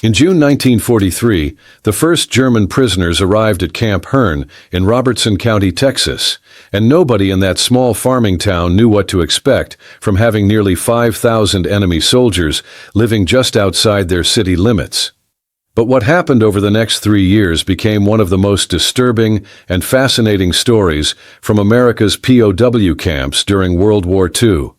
In June 1943, the first German prisoners arrived at Camp Hearne in Robertson County, Texas, and nobody in that small farming town knew what to expect from having nearly 5,000 enemy soldiers living just outside their city limits. But what happened over the next 3 years became one of the most disturbing and fascinating stories from America's POW camps during World War II.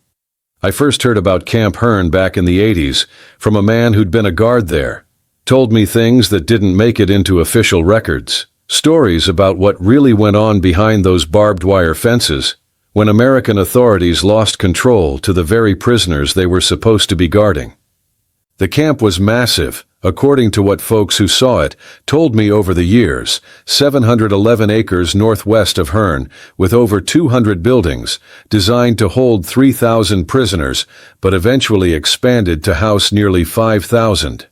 I first heard about Camp Hearne back in the 80s from a man who'd been a guard there. Told me things that didn't make it into official records. Stories about what really went on behind those barbed wire fences when American authorities lost control to the very prisoners they were supposed to be guarding. The camp was massive, according to what folks who saw it told me over the years, 711 acres northwest of Hearne, with over 200 buildings, designed to hold 3,000 prisoners, but eventually expanded to house nearly 5,000.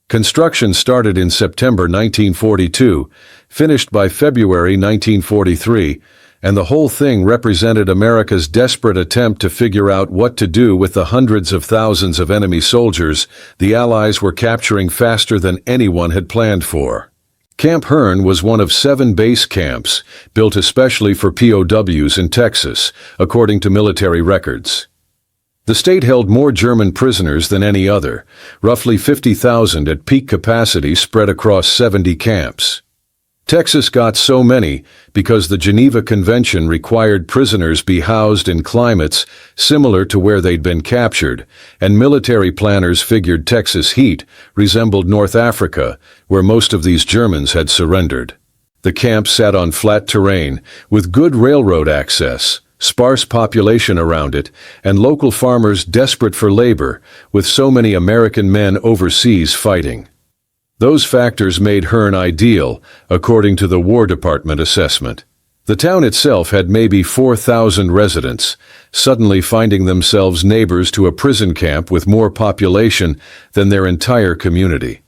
Construction started in September 1942, finished by February 1943, and the whole thing represented America's desperate attempt to figure out what to do with the hundreds of thousands of enemy soldiers the Allies were capturing faster than anyone had planned for. Camp Hearne was one of 7 base camps, built especially for POWs in Texas, according to military records. The state held more German prisoners than any other, roughly 50,000 at peak capacity spread across 70 camps. Texas got so many because the Geneva Convention required prisoners be housed in climates similar to where they'd been captured, and military planners figured Texas heat resembled North Africa, where most of these Germans had surrendered. The camp sat on flat terrain, with good railroad access, sparse population around it, and local farmers desperate for labor, with so many American men overseas fighting. Those factors made Hearne ideal, according to the War Department assessment. The town itself had maybe 4,000 residents, suddenly finding themselves neighbors to a prison camp with more population than their entire community.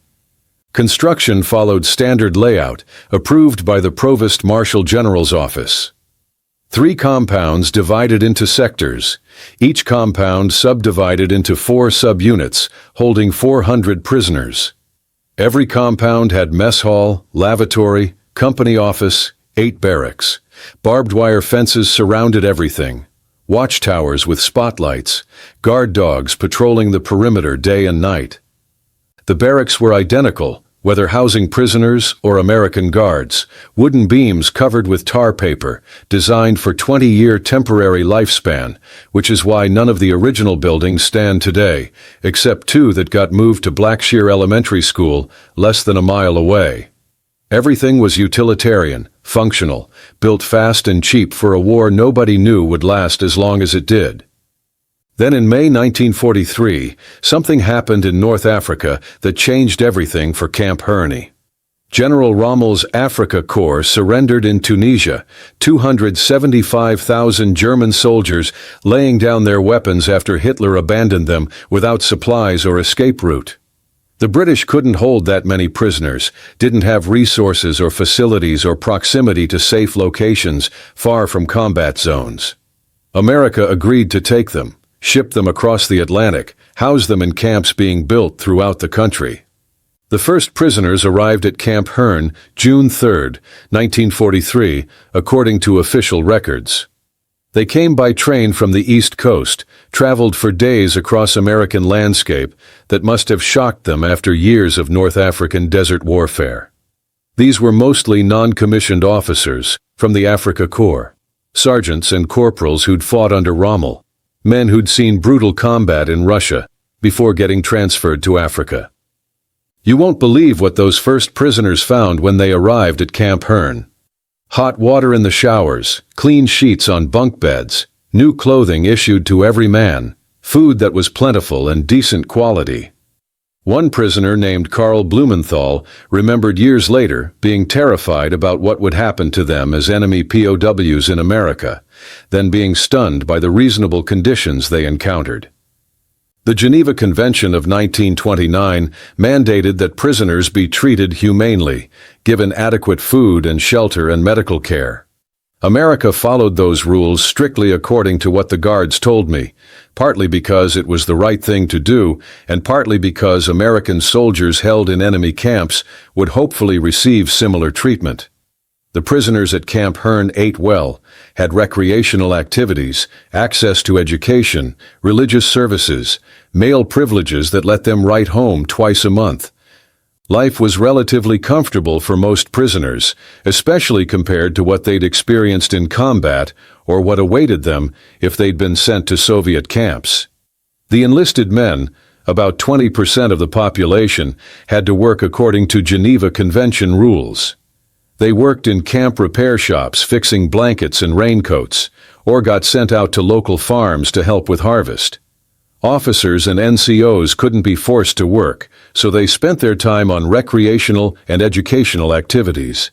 Construction followed standard layout, approved by the Provost Marshal General's office. 3 compounds divided into sectors, each compound subdivided into 4 subunits, holding 400 prisoners. Every compound had mess hall, lavatory, company office, 8 barracks. Barbed wire fences surrounded everything. Watchtowers with spotlights, guard dogs patrolling the perimeter day and night. The barracks were identical, whether housing prisoners or American guards, wooden beams covered with tar paper, designed for 20-year temporary lifespan, which is why none of the original buildings stand today, except 2 that got moved to Blackshear Elementary School, less than a mile away. Everything was utilitarian, functional, built fast and cheap for a war nobody knew would last as long as it did. Then in May 1943, something happened in North Africa that changed everything for Camp Hearne. General Rommel's Afrika Korps surrendered in Tunisia, 275,000 German soldiers laying down their weapons after Hitler abandoned them without supplies or escape route. The British couldn't hold that many prisoners, didn't have resources or facilities or proximity to safe locations far from combat zones. America agreed to take them, ship them across the Atlantic, house them in camps being built throughout the country. The first prisoners arrived at Camp Hearne June 3, 1943, according to official records. They came by train from the East Coast, traveled for days across American landscape that must have shocked them after years of North African desert warfare. These were mostly non-commissioned officers from the Afrika Korps, sergeants and corporals who'd fought under Rommel, men who'd seen brutal combat in Russia before getting transferred to Africa. You won't believe what those first prisoners found when they arrived at Camp Hearne. Hot water in the showers, clean sheets on bunk beds, new clothing issued to every man, food that was plentiful and decent quality. One prisoner named Karl Blumenthal remembered years later being terrified about what would happen to them as enemy POWs in America, then being stunned by the reasonable conditions they encountered. The Geneva Convention of 1929 mandated that prisoners be treated humanely, given adequate food and shelter and medical care. America followed those rules strictly according to what the guards told me, partly because it was the right thing to do, and partly because American soldiers held in enemy camps would hopefully receive similar treatment. The prisoners at Camp Hearne ate well, had recreational activities, access to education, religious services, male privileges that let them write home twice a month. Life was relatively comfortable for most prisoners, especially compared to what they'd experienced in combat or what awaited them if they'd been sent to Soviet camps. The enlisted men, about 20% of the population, had to work according to Geneva Convention rules. They worked in camp repair shops fixing blankets and raincoats, or got sent out to local farms to help with harvest. Officers and NCOs couldn't be forced to work, so they spent their time on recreational and educational activities.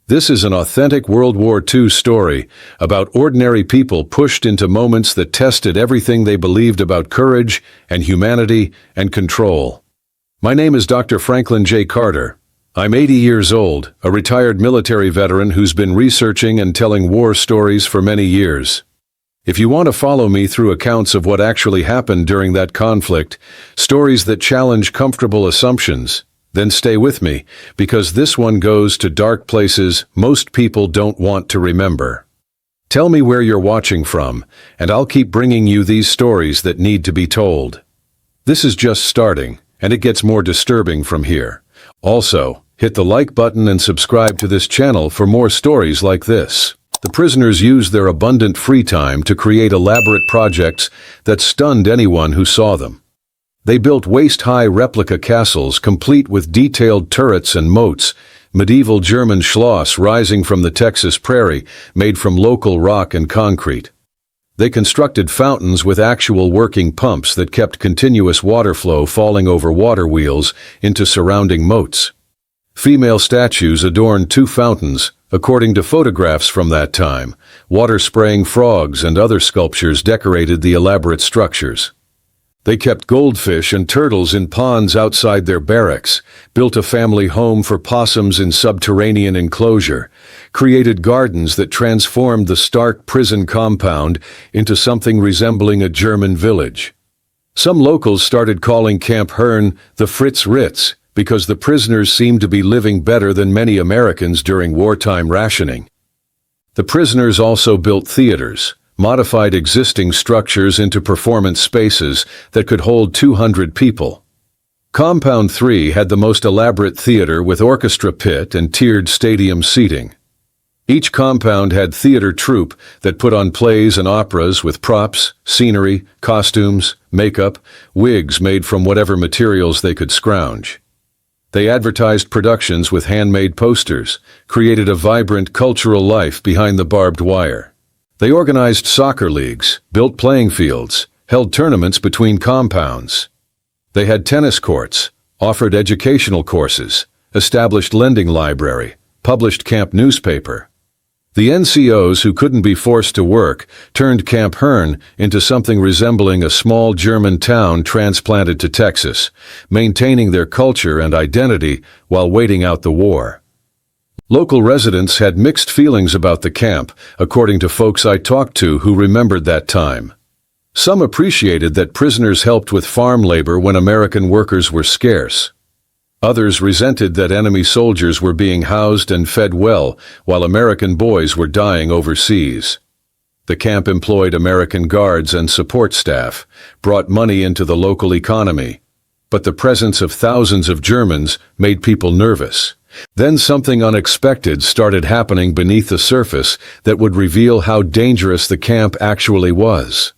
This is an authentic World War II story about ordinary people pushed into moments that tested everything they believed about courage and humanity and control. My name is Dr. Franklin J. Carter. I'm 80 years old, a retired military veteran who's been researching and telling war stories for many years. If you want to follow me through accounts of what actually happened during that conflict, stories that challenge comfortable assumptions, then stay with me, because this one goes to dark places most people don't want to remember. Tell me where you're watching from, and I'll keep bringing you these stories that need to be told. This is just starting, and it gets more disturbing from here. Also, hit the like button and subscribe to this channel for more stories like this. The prisoners used their abundant free time to create elaborate projects that stunned anyone who saw them. They built waist-high replica castles complete with detailed turrets and moats, medieval German schloss rising from the Texas prairie made from local rock and concrete. They constructed fountains with actual working pumps that kept continuous water flow falling over water wheels into surrounding moats. Female statues adorned two fountains, according to photographs from that time. Water-spraying frogs and other sculptures decorated the elaborate structures. They kept goldfish and turtles in ponds outside their barracks, built a family home for possums in subterranean enclosure, created gardens that transformed the stark prison compound into something resembling a German village. Some locals started calling Camp Hearne the Fritz Ritz, because the prisoners seemed to be living better than many Americans during wartime rationing. The prisoners also built theaters, modified existing structures into performance spaces that could hold 200 people. Compound 3 had the most elaborate theater with orchestra pit and tiered stadium seating. Each compound had theater troupe that put on plays and operas with props, scenery, costumes, makeup, wigs made from whatever materials they could scrounge. They advertised productions with handmade posters, created a vibrant cultural life behind the barbed wire. They organized soccer leagues, built playing fields, held tournaments between compounds. They had tennis courts, offered educational courses, established lending library, published camp newspaper. The NCOs who couldn't be forced to work turned Camp Hearne into something resembling a small German town transplanted to Texas, maintaining their culture and identity while waiting out the war. Local residents had mixed feelings about the camp, according to folks I talked to who remembered that time. Some appreciated that prisoners helped with farm labor when American workers were scarce. Others resented that enemy soldiers were being housed and fed well while American boys were dying overseas. The camp employed American guards and support staff, brought money into the local economy. But the presence of thousands of Germans made people nervous. Then something unexpected started happening beneath the surface that would reveal how dangerous the camp actually was.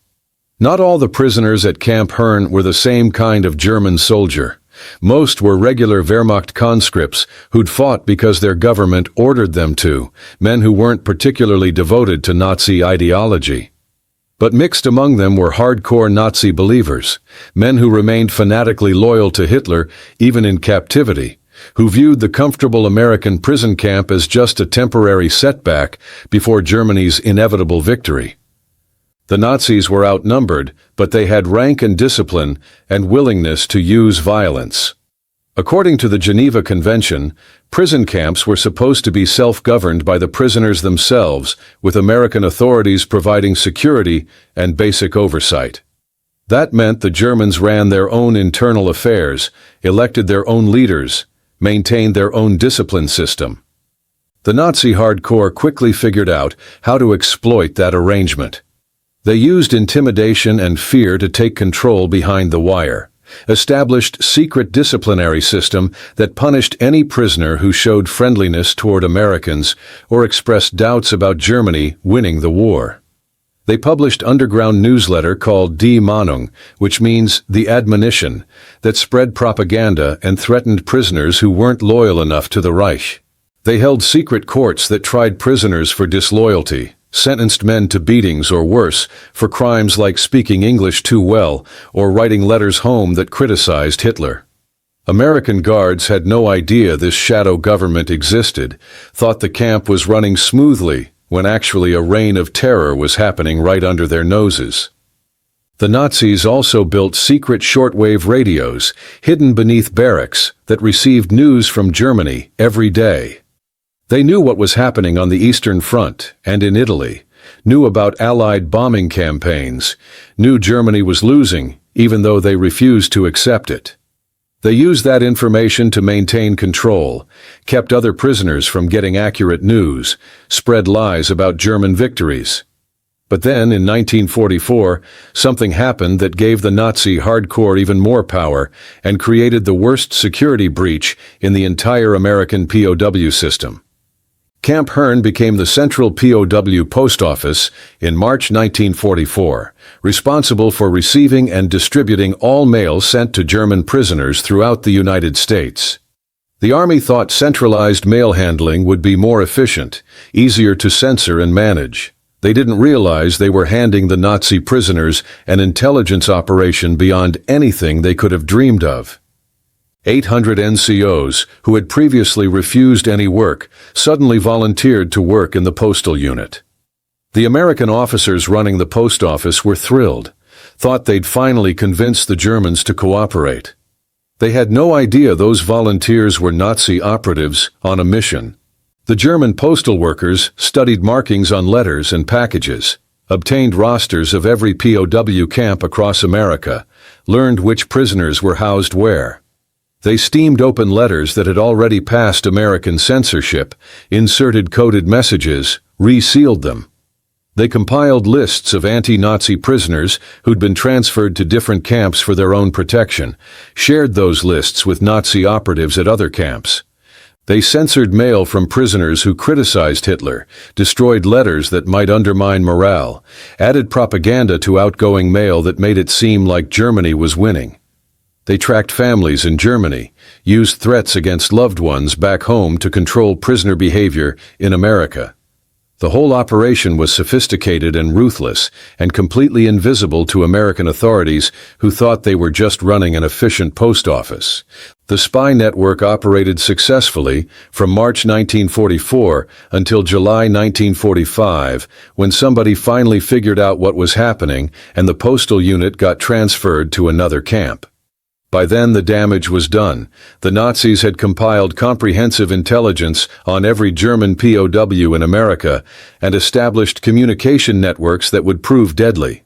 Not all the prisoners at Camp Hearne were the same kind of German soldier. Most were regular Wehrmacht conscripts who'd fought because their government ordered them to, men who weren't particularly devoted to Nazi ideology. But mixed among them were hardcore Nazi believers, men who remained fanatically loyal to Hitler even in captivity, who viewed the comfortable American prison camp as just a temporary setback before Germany's inevitable victory. The Nazis were outnumbered, but they had rank and discipline and willingness to use violence. According to the Geneva Convention, prison camps were supposed to be self-governed by the prisoners themselves, with American authorities providing security and basic oversight. That meant the Germans ran their own internal affairs, elected their own leaders, maintained their own discipline system. The Nazi hardcore quickly figured out how to exploit that arrangement. They used intimidation and fear to take control behind the wire, established secret disciplinary system that punished any prisoner who showed friendliness toward Americans or expressed doubts about Germany winning the war. They published underground newsletter called Die Mahnung, which means the admonition, that spread propaganda and threatened prisoners who weren't loyal enough to the Reich. They held secret courts that tried prisoners for disloyalty, sentenced men to beatings or worse for crimes like speaking English too well or writing letters home that criticized Hitler. American guards had no idea this shadow government existed, thought the camp was running smoothly when actually a reign of terror was happening right under their noses. The Nazis also built secret shortwave radios hidden beneath barracks that received news from Germany every day. They knew what was happening on the Eastern Front and in Italy, knew about Allied bombing campaigns, knew Germany was losing, even though they refused to accept it. They used that information to maintain control, kept other prisoners from getting accurate news, spread lies about German victories. But then, in 1944, something happened that gave the Nazi hardcore even more power and created the worst security breach in the entire American POW system. Camp Hearne became the central POW post office in March 1944, responsible for receiving and distributing all mail sent to German prisoners throughout the United States. The Army thought centralized mail handling would be more efficient, easier to censor and manage. They didn't realize they were handing the Nazi prisoners an intelligence operation beyond anything they could have dreamed of. 800 NCOs, who had previously refused any work, suddenly volunteered to work in the postal unit. The American officers running the post office were thrilled, thought they'd finally convince the Germans to cooperate. They had no idea those volunteers were Nazi operatives on a mission. The German postal workers studied markings on letters and packages, obtained rosters of every POW camp across America, learned which prisoners were housed where. They steamed open letters that had already passed American censorship, inserted coded messages, resealed them. They compiled lists of anti-Nazi prisoners who'd been transferred to different camps for their own protection, shared those lists with Nazi operatives at other camps. They censored mail from prisoners who criticized Hitler, destroyed letters that might undermine morale, added propaganda to outgoing mail that made it seem like Germany was winning. They tracked families in Germany, used threats against loved ones back home to control prisoner behavior in America. The whole operation was sophisticated and ruthless, and completely invisible to American authorities who thought they were just running an efficient post office. The spy network operated successfully from March 1944 until July 1945, when somebody finally figured out what was happening and the postal unit got transferred to another camp. By then the damage was done. The Nazis had compiled comprehensive intelligence on every German POW in America and established communication networks that would prove deadly.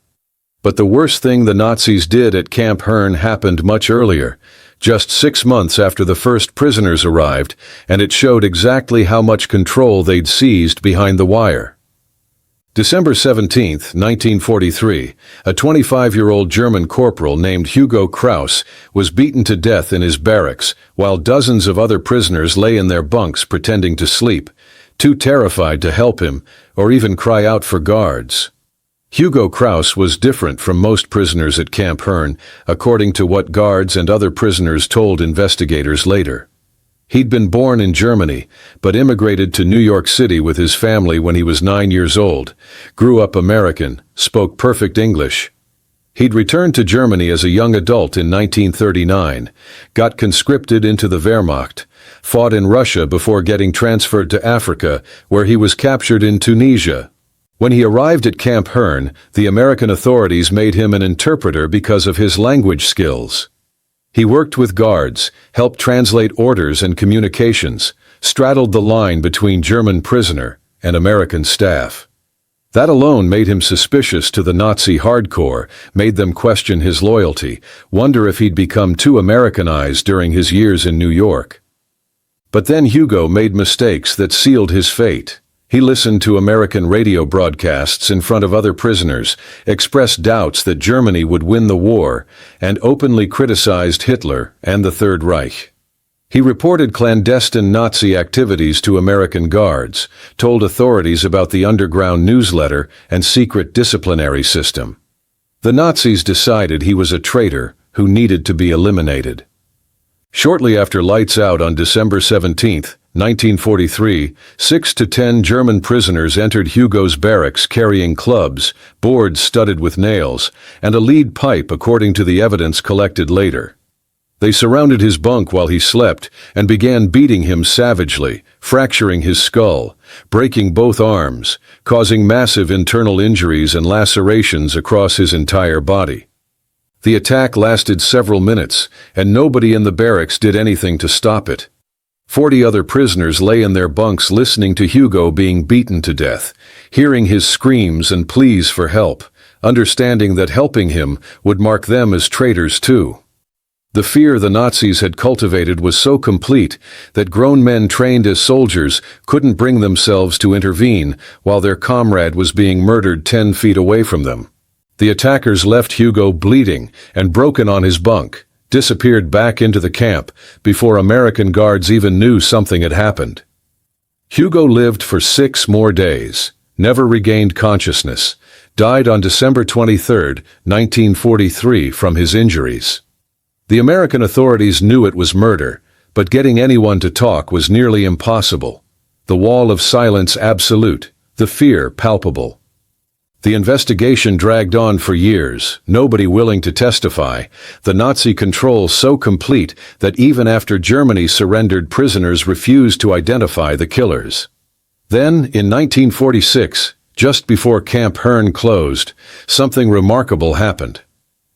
But the worst thing the Nazis did at Camp Hearne happened much earlier, just 6 months after the first prisoners arrived, and it showed exactly how much control they'd seized behind the wire. December 17, 1943, a 25-year-old German corporal named Hugo Kraus was beaten to death in his barracks, while dozens of other prisoners lay in their bunks pretending to sleep, too terrified to help him or even cry out for guards. Hugo Kraus was different from most prisoners at Camp Hearne, according to what guards and other prisoners told investigators later. He'd been born in Germany, but immigrated to New York City with his family when he was 9 years old, grew up American, spoke perfect English. He'd returned to Germany as a young adult in 1939, got conscripted into the Wehrmacht, fought in Russia before getting transferred to Africa, where he was captured in Tunisia. When he arrived at Camp Hearne, the American authorities made him an interpreter because of his language skills. He worked with guards, helped translate orders and communications, straddled the line between German prisoner and American staff. That alone made him suspicious to the Nazi hardcore, made them question his loyalty, wonder if he'd become too Americanized during his years in New York. But then Hugo made mistakes that sealed his fate. He listened to American radio broadcasts in front of other prisoners, expressed doubts that Germany would win the war, and openly criticized Hitler and the Third Reich. He reported clandestine Nazi activities to American guards, told authorities about the underground newsletter and secret disciplinary system. The Nazis decided he was a traitor who needed to be eliminated. Shortly after lights out on December 17, 1943, 6 to 10 German prisoners entered Hugo's barracks carrying clubs, boards studded with nails, and a lead pipe according to the evidence collected later. They surrounded his bunk while he slept and began beating him savagely, fracturing his skull, breaking both arms, causing massive internal injuries and lacerations across his entire body. The attack lasted several minutes, and nobody in the barracks did anything to stop it. 40 other prisoners lay in their bunks listening to Hugo being beaten to death, hearing his screams and pleas for help, understanding that helping him would mark them as traitors too. The fear the Nazis had cultivated was so complete that grown men trained as soldiers couldn't bring themselves to intervene while their comrade was being murdered 10 feet away from them. The attackers left Hugo bleeding and broken on his bunk, disappeared back into the camp before American guards even knew something had happened. Hugo lived for 6 more days, never regained consciousness, died on December 23, 1943 from his injuries. The American authorities knew it was murder, but getting anyone to talk was nearly impossible. The wall of silence absolute, the fear palpable. The investigation dragged on for years, nobody willing to testify, the Nazi control so complete that even after Germany surrendered, prisoners refused to identify the killers. Then, in 1946, just before Camp Hearne closed, something remarkable happened.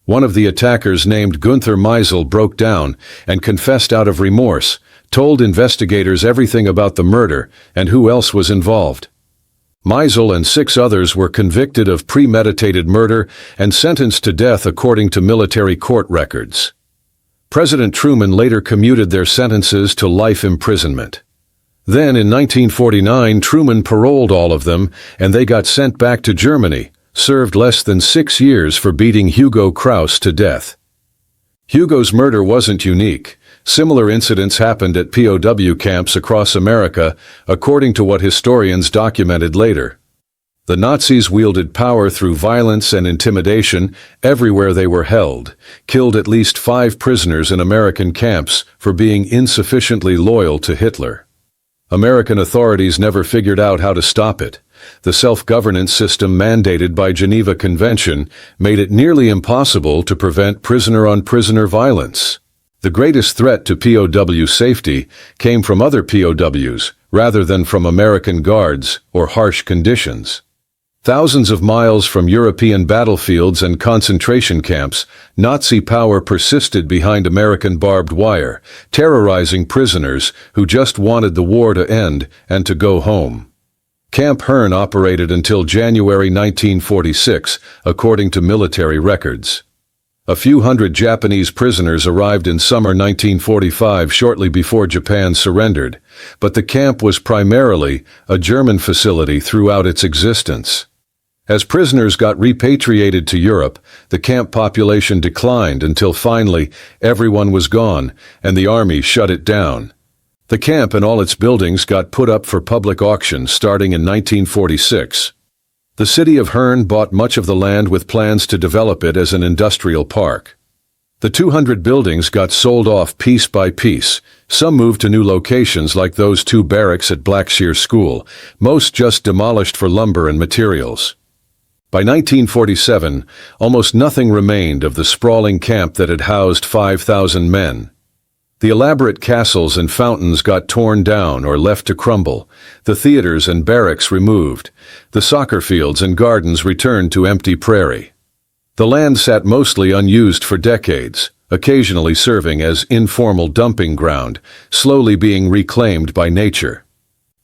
One of the attackers, named Gunther Meisel, broke down and confessed out of remorse, told investigators everything about the murder and who else was involved. Meisel and 6 others were convicted of premeditated murder and sentenced to death according to military court records. President Truman later commuted their sentences to life imprisonment. Then, in 1949, Truman paroled all of them, and they got sent back to Germany, served less than 6 years for beating Hugo Kraus to death. Hugo's murder wasn't unique. Similar incidents happened at POW camps across America, according to what historians documented later. The Nazis wielded power through violence and intimidation everywhere they were held, killed at least 5 prisoners in American camps for being insufficiently loyal to Hitler. American authorities never figured out how to stop it. The self-governance system mandated by Geneva Convention made it nearly impossible to prevent prisoner-on-prisoner violence. The greatest threat to POW safety came from other POWs rather than from American guards or harsh conditions. Thousands of miles from European battlefields and concentration camps, Nazi power persisted behind American barbed wire, terrorizing prisoners who just wanted the war to end and to go home. Camp Hearne operated until January 1946, according to military records. A few hundred Japanese prisoners arrived in summer 1945 shortly before Japan surrendered, but the camp was primarily a German facility throughout its existence. As prisoners got repatriated to Europe, the camp population declined until finally everyone was gone and the army shut it down. The camp and all its buildings got put up for public auction starting in 1946. The city of Hearne bought much of the land with plans to develop it as an industrial park. The 200 buildings got sold off piece by piece. Some moved to new locations like those 2 barracks at Blackshear School, most just demolished for lumber and materials. By 1947, almost nothing remained of the sprawling camp that had housed 5,000 men. The elaborate castles and fountains got torn down or left to crumble, the theaters and barracks removed, the soccer fields and gardens returned to empty prairie. The land sat mostly unused for decades, occasionally serving as informal dumping ground, slowly being reclaimed by nature.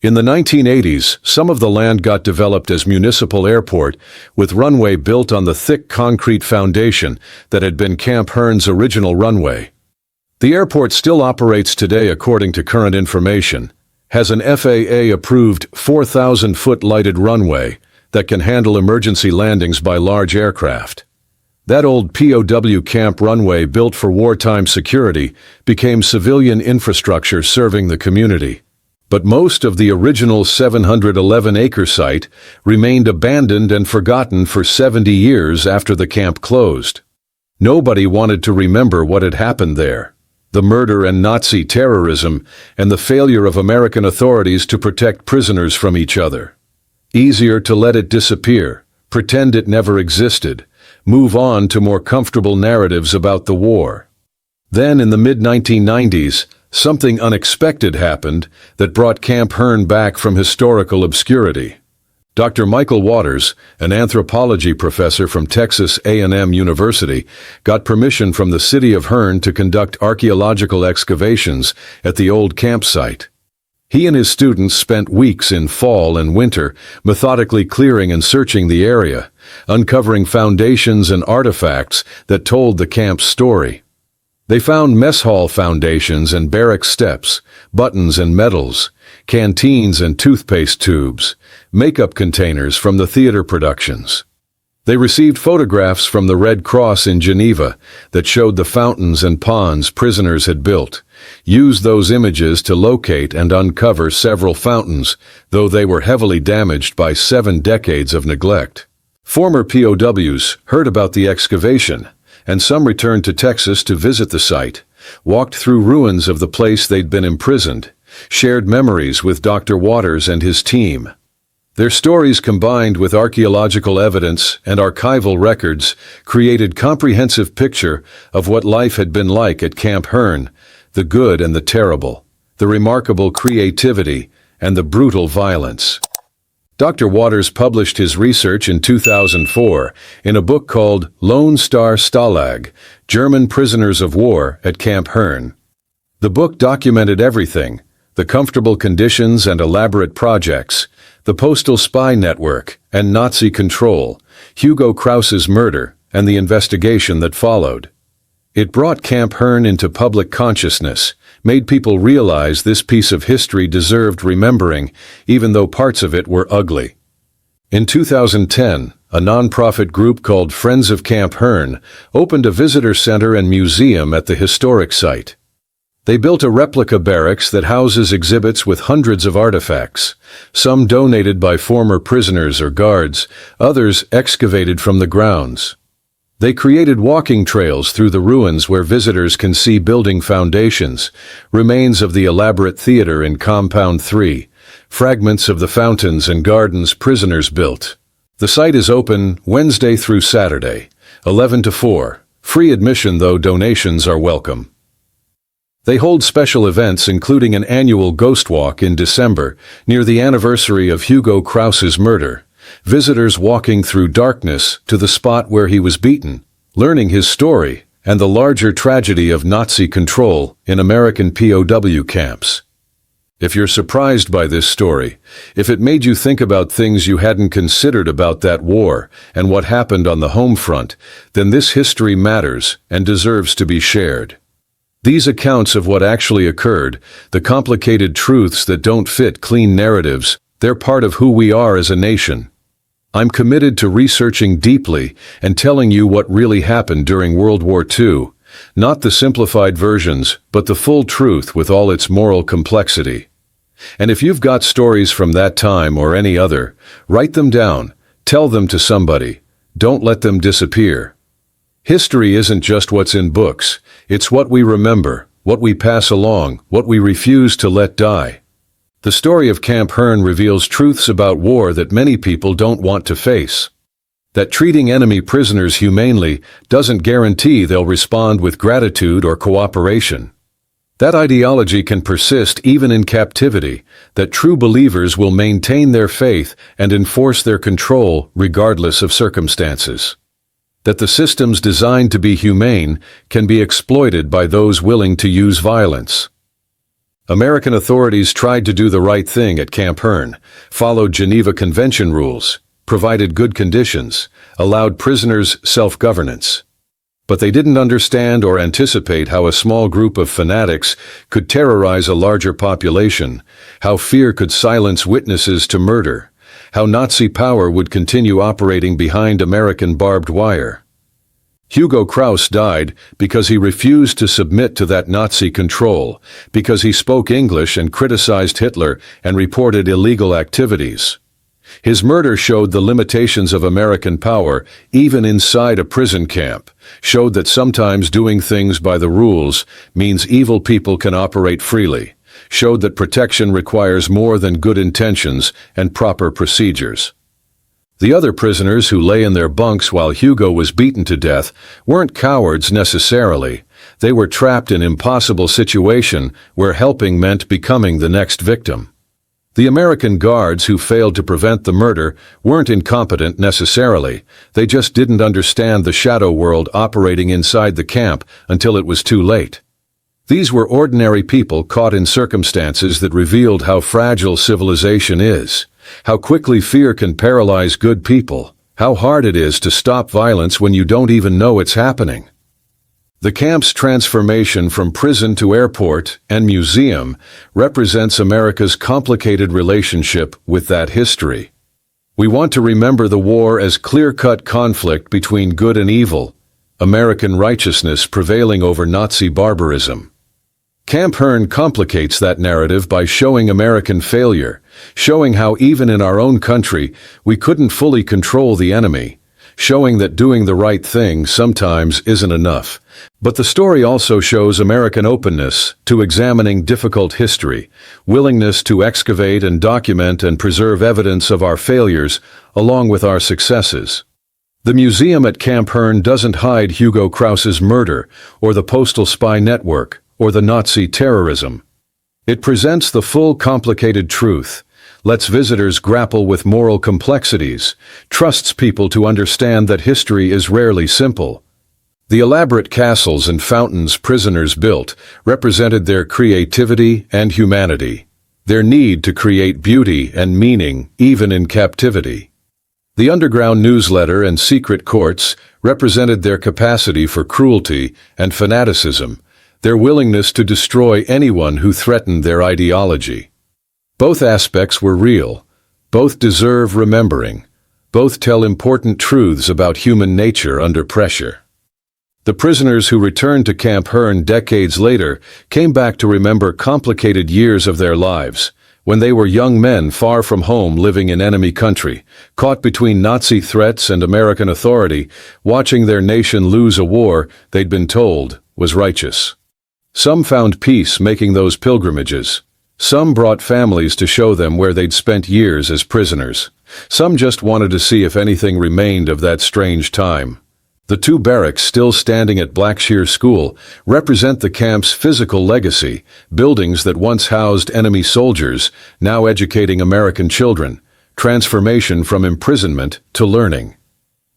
In the 1980s, some of the land got developed as municipal airport, with runway built on the thick concrete foundation that had been Camp Hearne's original runway. The airport still operates today according to current information, has an FAA-approved 4,000-foot lighted runway that can handle emergency landings by large aircraft. That old POW camp runway built for wartime security became civilian infrastructure serving the community. But most of the original 711-acre site remained abandoned and forgotten for 70 years after the camp closed. Nobody wanted to remember what had happened there. The murder and Nazi terrorism, and the failure of American authorities to protect prisoners from each other. Easier to let it disappear, pretend it never existed, move on to more comfortable narratives about the war. Then in the mid-1990s, something unexpected happened that brought Camp Hearne back from historical obscurity. Dr. Michael Waters, an anthropology professor from Texas A&M University, got permission from the city of Hearne to conduct archaeological excavations at the old campsite. He and his students spent weeks in fall and winter methodically clearing and searching the area, uncovering foundations and artifacts that told the camp's story. They found mess hall foundations and barrack steps, buttons and medals, canteens and toothpaste tubes, makeup containers from the theater productions. They received photographs from the Red Cross in Geneva that showed the fountains and ponds prisoners had built, used those images to locate and uncover several fountains, though they were heavily damaged by 7 decades of neglect. Former POWs heard about the excavation, and some returned to Texas to visit the site, walked through ruins of the place they'd been imprisoned, shared memories with Dr. Waters and his team. Their stories, combined with archaeological evidence and archival records, created a comprehensive picture of what life had been like at Camp Hearne, the good and the terrible, the remarkable creativity and the brutal violence. Dr. Waters published his research in 2004 in a book called Lone Star Stalag, German Prisoners of War at Camp Hearne. The book documented everything: the comfortable conditions and elaborate projects, the postal spy network and Nazi control, Hugo Kraus's murder, and the investigation that followed. It brought Camp Hearne into public consciousness, made people realize this piece of history deserved remembering, even though parts of it were ugly. In 2010, a nonprofit group called Friends of Camp Hearne opened a visitor center and museum at the historic site. They built a replica barracks that houses exhibits with hundreds of artifacts, some donated by former prisoners or guards, others excavated from the grounds. They created walking trails through the ruins where visitors can see building foundations, remains of the elaborate theater in Compound 3, fragments of the fountains and gardens prisoners built. The site is open Wednesday through Saturday, 11 to 4, free admission though donations are welcome. They hold special events including an annual ghost walk in December near the anniversary of Hugo Kraus's murder. Visitors walking through darkness to the spot where he was beaten, learning his story and the larger tragedy of Nazi control in American POW camps. If you're surprised by this story, if it made you think about things you hadn't considered about that war and what happened on the home front, then this history matters and deserves to be shared. These accounts of what actually occurred, the complicated truths that don't fit clean narratives, they're part of who we are as a nation. I'm committed to researching deeply and telling you what really happened during World War II, not the simplified versions, but the full truth with all its moral complexity. And if you've got stories from that time or any other, write them down, tell them to somebody, don't let them disappear. History isn't just what's in books, it's what we remember, what we pass along, what we refuse to let die. The story of Camp Hearne reveals truths about war that many people don't want to face. That treating enemy prisoners humanely doesn't guarantee they'll respond with gratitude or cooperation. That ideology can persist even in captivity, that true believers will maintain their faith and enforce their control regardless of circumstances. that the systems designed to be humane can be exploited by those willing to use violence. American authorities tried to do the right thing at Camp Hearne, followed Geneva Convention rules, provided good conditions, allowed prisoners self-governance. But they didn't understand or anticipate how a small group of fanatics could terrorize a larger population, how fear could silence witnesses to murder, how Nazi power would continue operating behind American barbed wire. Hugo Kraus died because he refused to submit to that Nazi control, because he spoke English and criticized Hitler and reported illegal activities. His murder showed the limitations of American power, even inside a prison camp, showed that sometimes doing things by the rules means evil people can operate freely, showed that protection requires more than good intentions and proper procedures. The other prisoners who lay in their bunks while Hugo was beaten to death weren't cowards necessarily. They were trapped in an impossible situation where helping meant becoming the next victim. The American guards who failed to prevent the murder weren't incompetent necessarily. They just didn't understand the shadow world operating inside the camp until it was too late. These were ordinary people caught in circumstances that revealed how fragile civilization is, how quickly fear can paralyze good people, how hard it is to stop violence when you don't even know it's happening. The camp's transformation from prison to airport and museum represents America's complicated relationship with that history. We want to remember the war as clear-cut conflict between good and evil, American righteousness prevailing over Nazi barbarism. Camp Hearne complicates that narrative by showing American failure, showing how even in our own country we couldn't fully control the enemy, showing that doing the right thing sometimes isn't enough. But the story also shows American openness to examining difficult history, willingness to excavate and document and preserve evidence of our failures along with our successes. The museum at Camp Hearne doesn't hide Hugo Kraus's murder or the postal spy network or the Nazi terrorism. It presents the full complicated truth, lets visitors grapple with moral complexities, trusts people to understand that history is rarely simple. The elaborate castles and fountains prisoners built represented their creativity and humanity, their need to create beauty and meaning even in captivity. The underground newsletter and secret courts represented their capacity for cruelty and fanaticism, their willingness to destroy anyone who threatened their ideology. Both aspects were real, both deserve remembering, both tell important truths about human nature under pressure. The prisoners who returned to Camp Hearne decades later came back to remember complicated years of their lives, when they were young men far from home living in enemy country, caught between Nazi threats and American authority, watching their nation lose a war they'd been told was righteous. Some found peace making those pilgrimages. Some brought families to show them where they'd spent years as prisoners. Some just wanted to see if anything remained of that strange time. The two barracks still standing at Blackshear School represent the camp's physical legacy, buildings that once housed enemy soldiers, now educating American children, transformation from imprisonment to learning.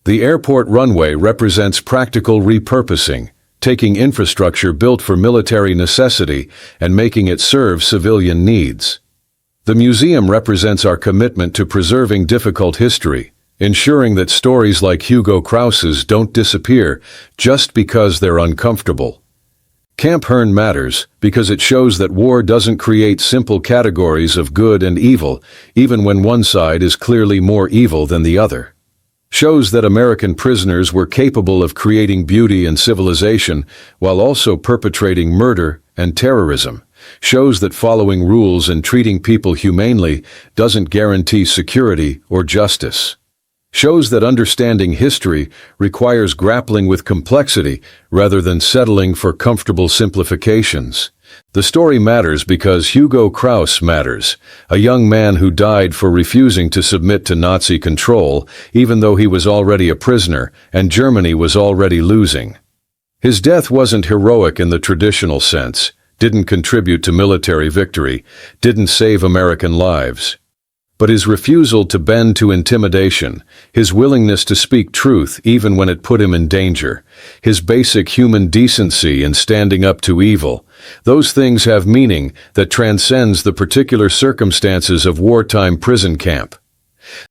The airport runway represents practical repurposing, taking infrastructure built for military necessity and making it serve civilian needs. The museum represents our commitment to preserving difficult history, ensuring that stories like Hugo Kraus's don't disappear just because they're uncomfortable. Camp Hearne matters because it shows that war doesn't create simple categories of good and evil, even when one side is clearly more evil than the other. Shows that American prisoners were capable of creating beauty and civilization while also perpetrating murder and terrorism. Shows that following rules and treating people humanely doesn't guarantee security or justice. Shows that understanding history requires grappling with complexity rather than settling for comfortable simplifications. The story matters because Hugo Kraus matters, a young man who died for refusing to submit to Nazi control, even though he was already a prisoner and Germany was already losing. His death wasn't heroic in the traditional sense, didn't contribute to military victory, didn't save American lives. but his refusal to bend to intimidation, his willingness to speak truth even when it put him in danger, his basic human decency in standing up to evil, those things have meaning that transcends the particular circumstances of wartime prison camp.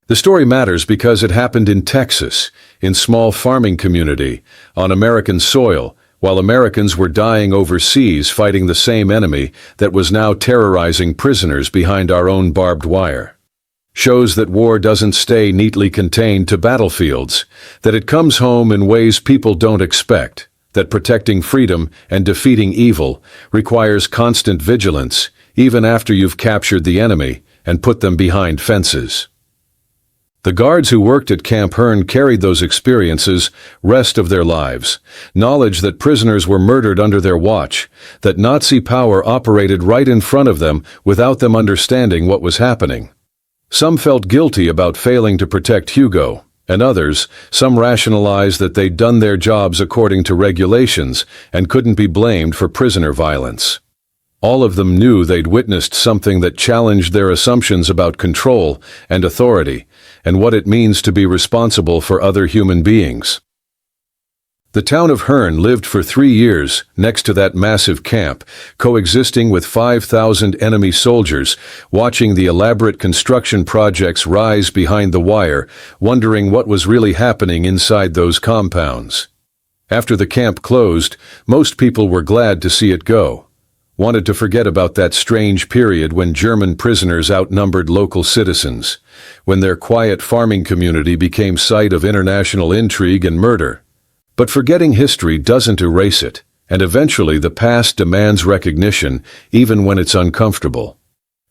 The story matters because it happened in Texas, in small farming community, on American soil, while Americans were dying overseas fighting the same enemy that was now terrorizing prisoners behind our own barbed wire. Shows that war doesn't stay neatly contained to battlefields, that it comes home in ways people don't expect, that protecting freedom and defeating evil requires constant vigilance, even after you've captured the enemy and put them behind fences. The guards who worked at Camp Hearne carried those experiences rest of their lives, knowledge that prisoners were murdered under their watch, that Nazi power operated right in front of them without them understanding what was happening. Some felt guilty about failing to protect Hugo, and others, some rationalized that they'd done their jobs according to regulations and couldn't be blamed for prisoner violence. All of them knew they'd witnessed something that challenged their assumptions about control and authority, and what it means to be responsible for other human beings. The town of Hearne lived for 3 years next to that massive camp, coexisting with 5,000 enemy soldiers, watching the elaborate construction projects rise behind the wire, wondering what was really happening inside those compounds. After the camp closed, most people were glad to see it go. Wanted to forget about that strange period when German prisoners outnumbered local citizens, when their quiet farming community became site of international intrigue and murder. But forgetting history doesn't erase it, and eventually the past demands recognition, even when it's uncomfortable.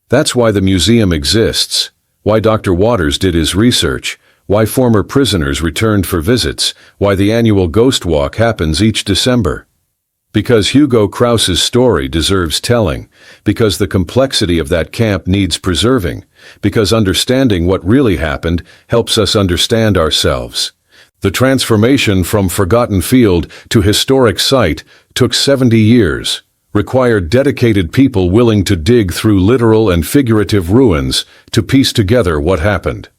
That's why the museum exists, why Dr. Waters did his research, why former prisoners returned for visits, why the annual Ghost Walk happens each December. Because Hugo Kraus's story deserves telling, because the complexity of that camp needs preserving, because understanding what really happened helps us understand ourselves. The transformation from forgotten field to historic site took 70 years, required dedicated people willing to dig through literal and figurative ruins to piece together what happened.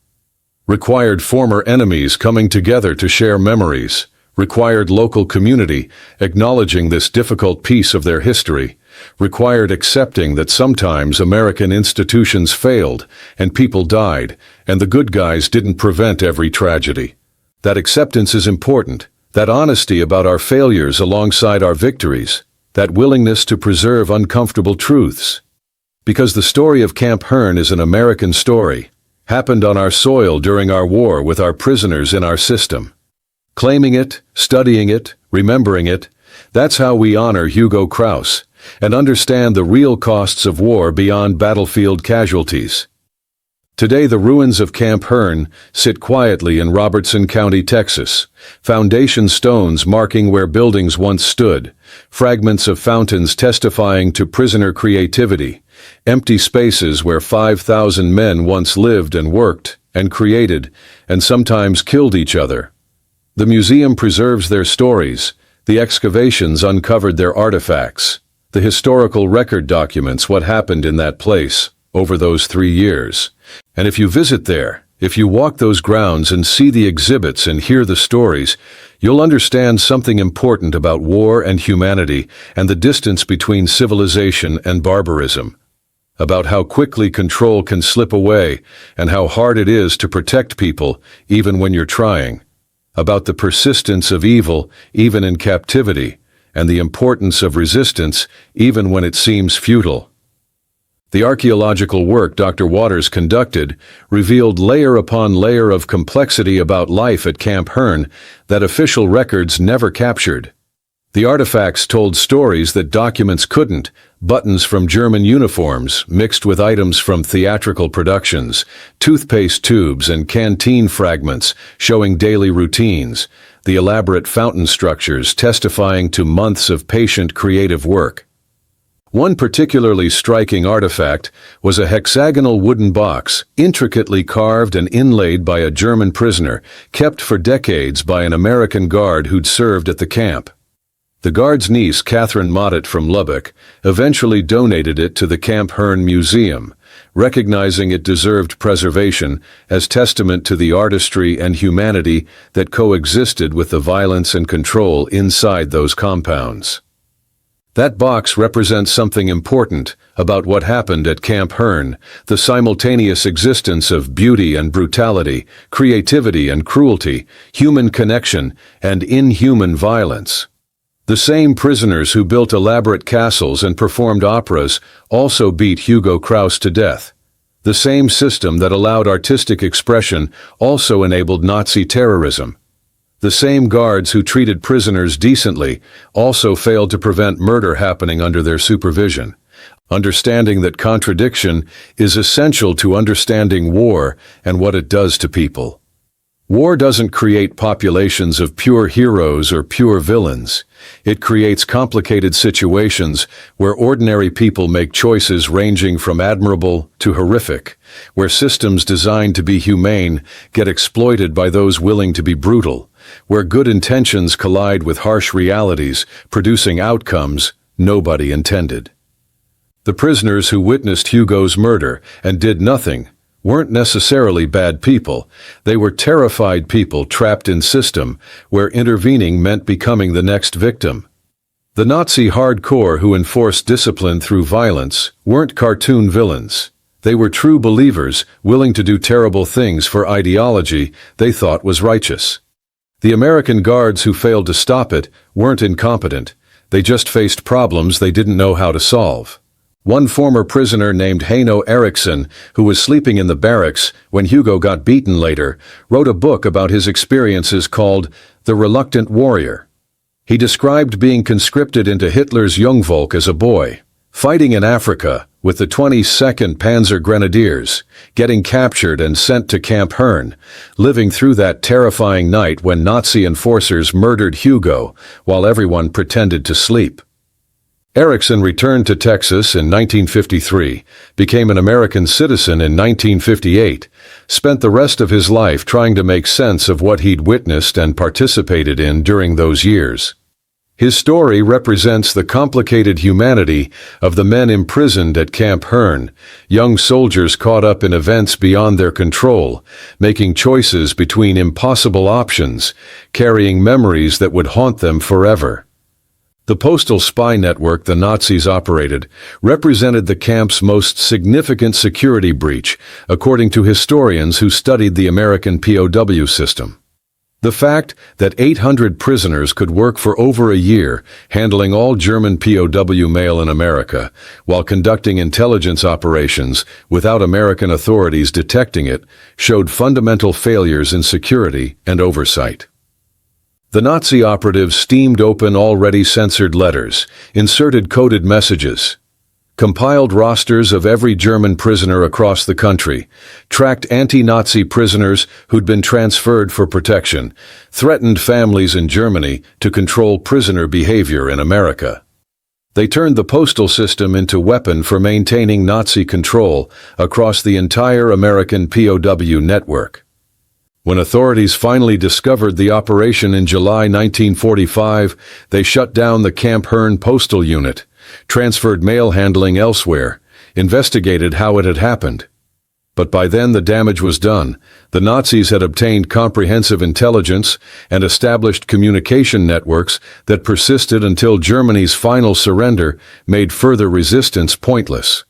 Required former enemies coming together to share memories, required local community acknowledging this difficult piece of their history, required accepting that sometimes American institutions failed and people died, and the good guys didn't prevent every tragedy. That acceptance is important, that honesty about our failures alongside our victories, that willingness to preserve uncomfortable truths. Because the story of Camp Hearne is an American story, happened on our soil during our war with our prisoners in our system. Claiming it, studying it, remembering it, that's how we honor Hugo Kraus and understand the real costs of war beyond battlefield casualties. Today the ruins of Camp Hearne sit quietly in Robertson County, Texas, foundation stones marking where buildings once stood, fragments of fountains testifying to prisoner creativity, empty spaces where 5,000 men once lived and worked and created and sometimes killed each other. The museum preserves their stories, the excavations uncovered their artifacts, the historical record documents what happened in that place over those 3 years. And if you visit there, if you walk those grounds and see the exhibits and hear the stories, you'll understand something important about war and humanity and the distance between civilization and barbarism. About how quickly control can slip away and how hard it is to protect people even when you're trying. About the persistence of evil even in captivity and the importance of resistance even when it seems futile. The archaeological work Dr. Waters conducted revealed layer upon layer of complexity about life at Camp Hearne that official records never captured. The artifacts told stories that documents couldn't, buttons from German uniforms mixed with items from theatrical productions, toothpaste tubes and canteen fragments showing daily routines, the elaborate fountain structures testifying to months of patient creative work. One particularly striking artifact was a hexagonal wooden box, intricately carved and inlaid by a German prisoner, kept for decades by an American guard who'd served at the camp. The guard's niece, Catherine Mottet from Lubbock, eventually donated it to the Camp Hearne Museum, recognizing it deserved preservation as testament to the artistry and humanity that coexisted with the violence and control inside those compounds. That box represents something important about what happened at Camp Hearne, the simultaneous existence of beauty and brutality, creativity and cruelty, human connection and inhuman violence. The same prisoners who built elaborate castles and performed operas also beat Hugo Kraus to death. The same system that allowed artistic expression also enabled Nazi terrorism. The same guards who treated prisoners decently also failed to prevent murder happening under their supervision. Understanding that contradiction is essential to understanding war and what it does to people. War doesn't create populations of pure heroes or pure villains. It creates complicated situations where ordinary people make choices ranging from admirable to horrific, where systems designed to be humane get exploited by those willing to be brutal, where good intentions collide with harsh realities, producing outcomes nobody intended. The prisoners who witnessed Hugo's murder and did nothing weren't necessarily bad people. They were terrified people trapped in system where intervening meant becoming the next victim. The Nazi hardcore who enforced discipline through violence weren't cartoon villains. They were true believers willing to do terrible things for ideology they thought was righteous. The American guards who failed to stop it weren't incompetent. They just faced problems they didn't know how to solve. One former prisoner named Heino Eriksson, who was sleeping in the barracks when Hugo got beaten later, wrote a book about his experiences called The Reluctant Warrior. He described being conscripted into Hitler's Jungvolk as a boy, fighting in Africa with the 22nd Panzer Grenadiers, getting captured and sent to Camp Hearne, living through that terrifying night when Nazi enforcers murdered Hugo while everyone pretended to sleep. Eriksson returned to Texas in 1953, became an American citizen in 1958, spent the rest of his life trying to make sense of what he'd witnessed and participated in during those years. His story represents the complicated humanity of the men imprisoned at Camp Hearne, young soldiers caught up in events beyond their control, making choices between impossible options, carrying memories that would haunt them forever. The postal spy network the Nazis operated represented the camp's most significant security breach, according to historians who studied the American POW system. The fact that 800 prisoners could work for over a year handling all German POW mail in America while conducting intelligence operations without American authorities detecting it showed fundamental failures in security and oversight. The Nazi operatives steamed open already censored letters, inserted coded messages, compiled rosters of every German prisoner across the country, tracked anti-Nazi prisoners who'd been transferred for protection, threatened families in Germany to control prisoner behavior in America. They turned the postal system into a weapon for maintaining Nazi control across the entire American POW network. When authorities finally discovered the operation in July 1945, they shut down the Camp Hearne postal unit, transferred mail handling elsewhere, investigated how it had happened. But by then the damage was done. The Nazis had obtained comprehensive intelligence and established communication networks that persisted until Germany's final surrender made further resistance pointless.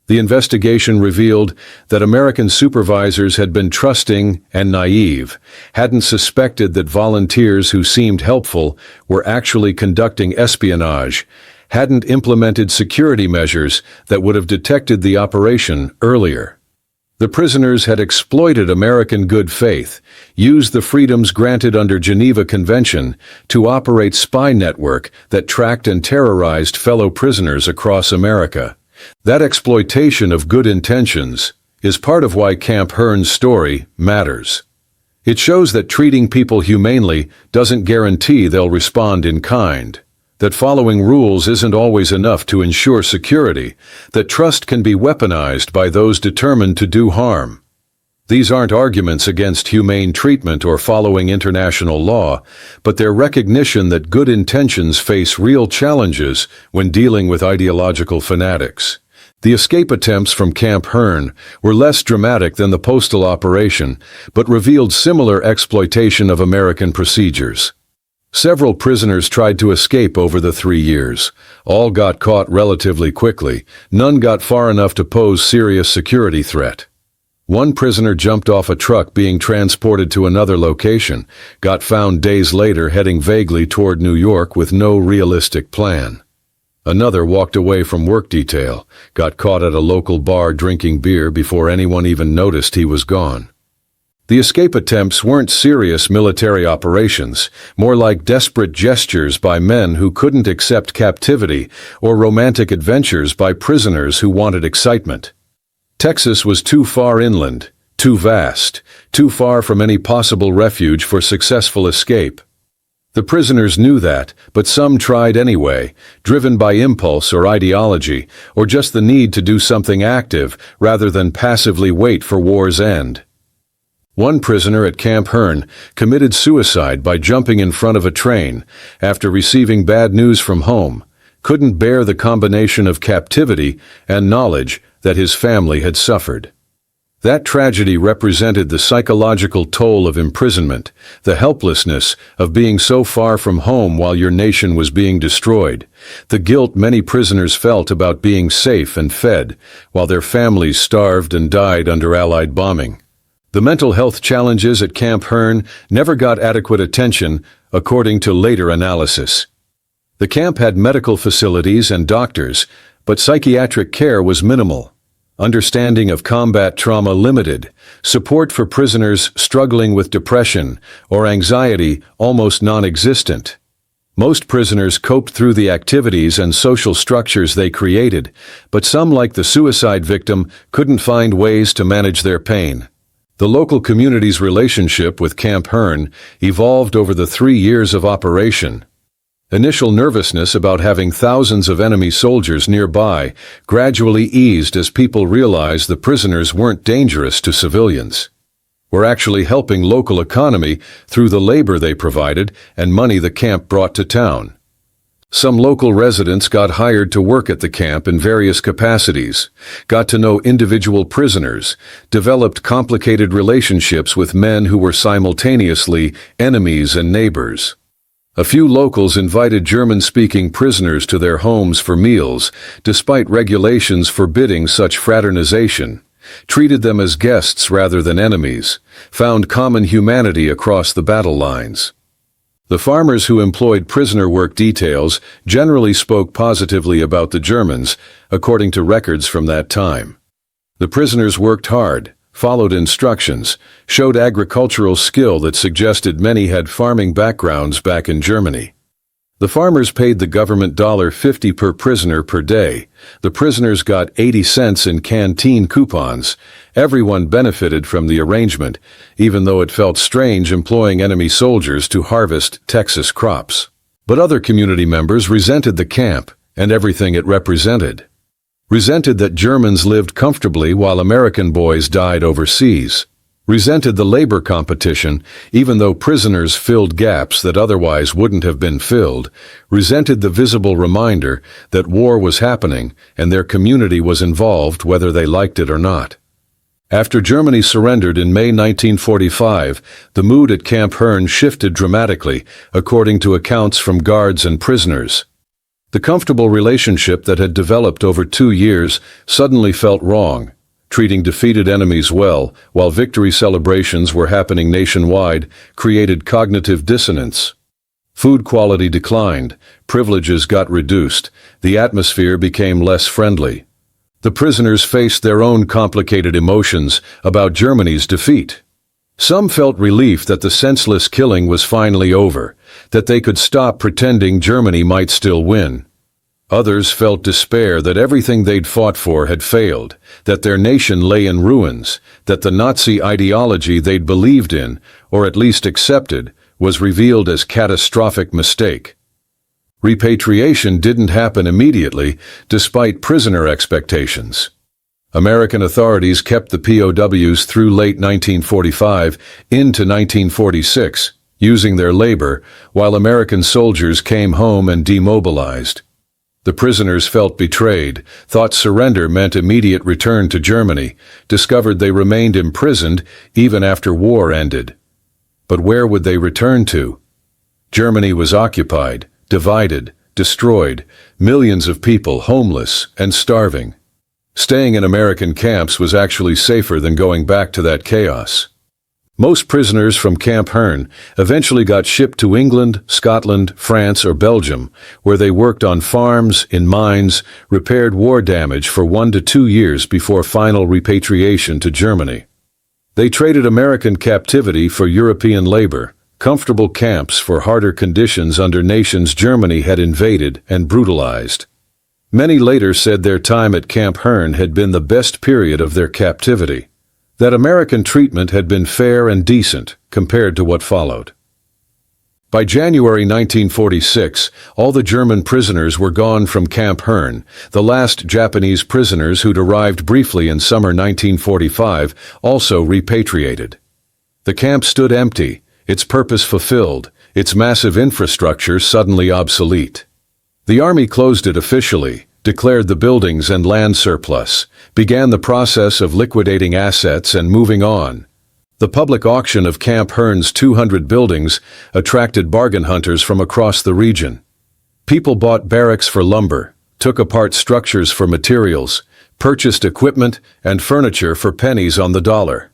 The investigation revealed that American supervisors had been trusting and naive, hadn't suspected that volunteers who seemed helpful were actually conducting espionage, hadn't implemented security measures that would have detected the operation earlier. The prisoners had exploited American good faith, used the freedoms granted under Geneva Convention to operate spy network that tracked and terrorized fellow prisoners across America. That exploitation of good intentions is part of why Camp Hearne's story matters. It shows that treating people humanely doesn't guarantee they'll respond in kind, that following rules isn't always enough to ensure security, that trust can be weaponized by those determined to do harm. These aren't arguments against humane treatment or following international law, but their recognition that good intentions face real challenges when dealing with ideological fanatics. The escape attempts from Camp Hearne were less dramatic than the postal operation, but revealed similar exploitation of American procedures. Several prisoners tried to escape over the 3 years. All got caught relatively quickly. None got far enough to pose serious security threat. One prisoner jumped off a truck being transported to another location, got found days later heading vaguely toward New York with no realistic plan. Another walked away from work detail, got caught at a local bar drinking beer before anyone even noticed he was gone. The escape attempts weren't serious military operations, more like desperate gestures by men who couldn't accept captivity or romantic adventures by prisoners who wanted excitement. Texas was too far inland, too vast, too far from any possible refuge for successful escape. The prisoners knew that, but some tried anyway, driven by impulse or ideology, or just the need to do something active rather than passively wait for war's end. One prisoner at Camp Hearne committed suicide by jumping in front of a train after receiving bad news from home, couldn't bear the combination of captivity and knowledge that his family had suffered. That tragedy represented the psychological toll of imprisonment, the helplessness of being so far from home while your nation was being destroyed, the guilt many prisoners felt about being safe and fed while their families starved and died under Allied bombing. The mental health challenges at Camp Hearne never got adequate attention, according to later analysis. The camp had medical facilities and doctors, but psychiatric care was minimal. Understanding of combat trauma limited, support for prisoners struggling with depression or anxiety almost non-existent. Most prisoners coped through the activities and social structures they created, but some, like the suicide victim, couldn't find ways to manage their pain. The local community's relationship with Camp Hearne evolved over the 3 years of operation. Initial nervousness about having thousands of enemy soldiers nearby gradually eased as people realized the prisoners weren't dangerous to civilians. Were actually helping local economy through the labor they provided and money the camp brought to town. Some local residents got hired to work at the camp in various capacities, got to know individual prisoners, developed complicated relationships with men who were simultaneously enemies and neighbors. A few locals invited German-speaking prisoners to their homes for meals, despite regulations forbidding such fraternization, treated them as guests rather than enemies, found common humanity across the battle lines. The farmers who employed prisoner work details generally spoke positively about the Germans, according to records from that time. The prisoners worked hard, followed instructions, showed agricultural skill that suggested many had farming backgrounds back in Germany. The farmers paid the government $50 per prisoner per day. The prisoners got 80 cents in canteen coupons. Everyone benefited from the arrangement, even though it felt strange employing enemy soldiers to harvest Texas crops. But other community members resented the camp and everything it represented. Resented that Germans lived comfortably while American boys died overseas. Resented the labor competition, even though prisoners filled gaps that otherwise wouldn't have been filled. Resented the visible reminder that war was happening and their community was involved whether they liked it or not. After Germany surrendered in May 1945, the mood at Camp Hearne shifted dramatically, according to accounts from guards and prisoners. The comfortable relationship that had developed over 2 years suddenly felt wrong. Treating defeated enemies well, while victory celebrations were happening nationwide, created cognitive dissonance. Food quality declined, privileges got reduced, the atmosphere became less friendly. The prisoners faced their own complicated emotions about Germany's defeat. Some felt relief that the senseless killing was finally over, that they could stop pretending Germany might still win. Others felt despair that everything they'd fought for had failed, that their nation lay in ruins, that the Nazi ideology they'd believed in, or at least accepted, was revealed as a catastrophic mistake. Repatriation didn't happen immediately, despite prisoner expectations. American authorities kept the POWs through late 1945 into 1946, using their labor, while American soldiers came home and demobilized. The prisoners felt betrayed, thought surrender meant immediate return to Germany, discovered they remained imprisoned even after war ended. But where would they return to? Germany was occupied, divided, destroyed, millions of people homeless and starving. Staying in American camps was actually safer than going back to that chaos. Most prisoners from Camp Hearne eventually got shipped to England, Scotland, France, or Belgium, where they worked on farms, in mines, repaired war damage for 1 to 2 years before final repatriation to Germany. They traded American captivity for European labor, comfortable camps for harder conditions under nations Germany had invaded and brutalized. Many later said their time at Camp Hearne had been the best period of their captivity, that American treatment had been fair and decent compared to what followed. By January 1946, all the German prisoners were gone from Camp Hearne, the last Japanese prisoners who'd arrived briefly in summer 1945 also repatriated. The camp stood empty, its purpose fulfilled, its massive infrastructure suddenly obsolete. The Army closed it officially, declared the buildings and land surplus, began the process of liquidating assets and moving on. The public auction of Camp Hearne's 200 buildings attracted bargain hunters from across the region. People bought barracks for lumber, took apart structures for materials, purchased equipment and furniture for pennies on the dollar.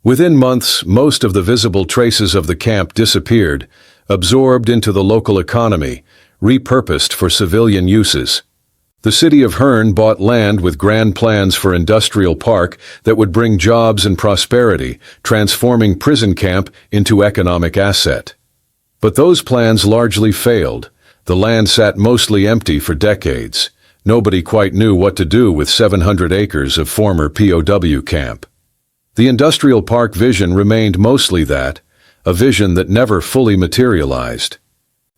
Within months, most of the visible traces of the camp disappeared, absorbed into the local economy, repurposed for civilian uses. The city of Hearne bought land with grand plans for industrial park that would bring jobs and prosperity, transforming prison camp into economic asset. But those plans largely failed. The land sat mostly empty for decades. Nobody quite knew what to do with 700 acres of former POW camp. The industrial park vision remained mostly that, a vision that never fully materialized.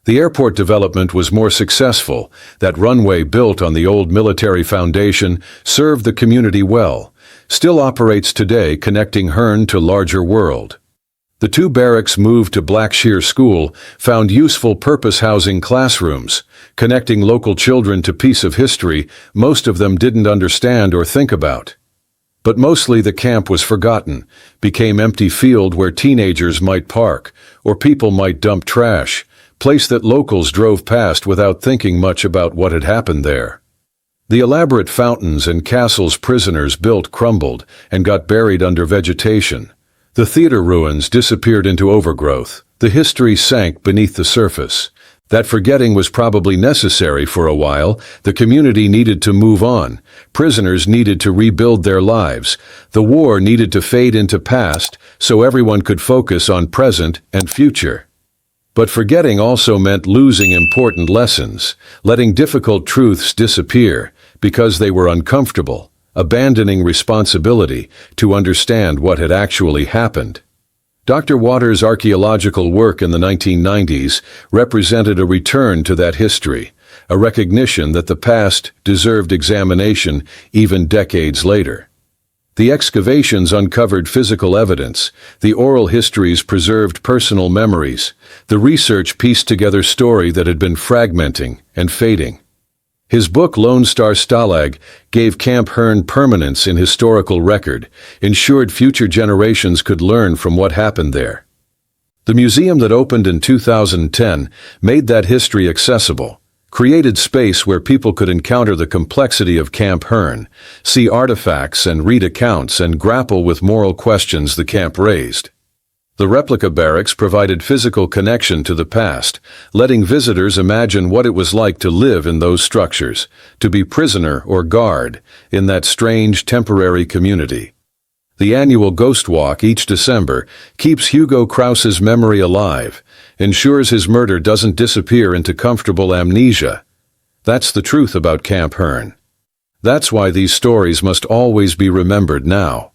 The airport development was more successful. That runway built on the old military foundation served the community well, still operates today connecting Hearne to larger world. The 2 barracks moved to Blackshear School found useful purpose housing classrooms, connecting local children to piece of history most of them didn't understand or think about. But mostly the camp was forgotten, became empty field where teenagers might park, or people might dump trash, place that locals drove past without thinking much about what had happened there. The elaborate fountains and castles prisoners built crumbled and got buried under vegetation. The theater ruins disappeared into overgrowth. The history sank beneath the surface. That forgetting was probably necessary for a while. The community needed to move on. Prisoners needed to rebuild their lives. The war needed to fade into past so everyone could focus on present and future. But forgetting also meant losing important lessons, letting difficult truths disappear because they were uncomfortable, abandoning responsibility to understand what had actually happened. Dr. Waters' archaeological work in the 1990s represented a return to that history, a recognition that the past deserved examination even decades later. The excavations uncovered physical evidence, the oral histories preserved personal memories, the research pieced together story that had been fragmenting and fading. His book Lone Star Stalag gave Camp Hearne permanence in historical record, ensured future generations could learn from what happened there. The museum that opened in 2010 made that history accessible, created space where people could encounter the complexity of Camp Hearne, see artifacts and read accounts and grapple with moral questions the camp raised. The replica barracks provided physical connection to the past, letting visitors imagine what it was like to live in those structures, to be prisoner or guard in that strange temporary community. The annual Ghost Walk each December keeps Hugo Krause's memory alive, ensures his murder doesn't disappear into comfortable amnesia. That's the truth about Camp Hearne. That's why these stories must always be remembered now.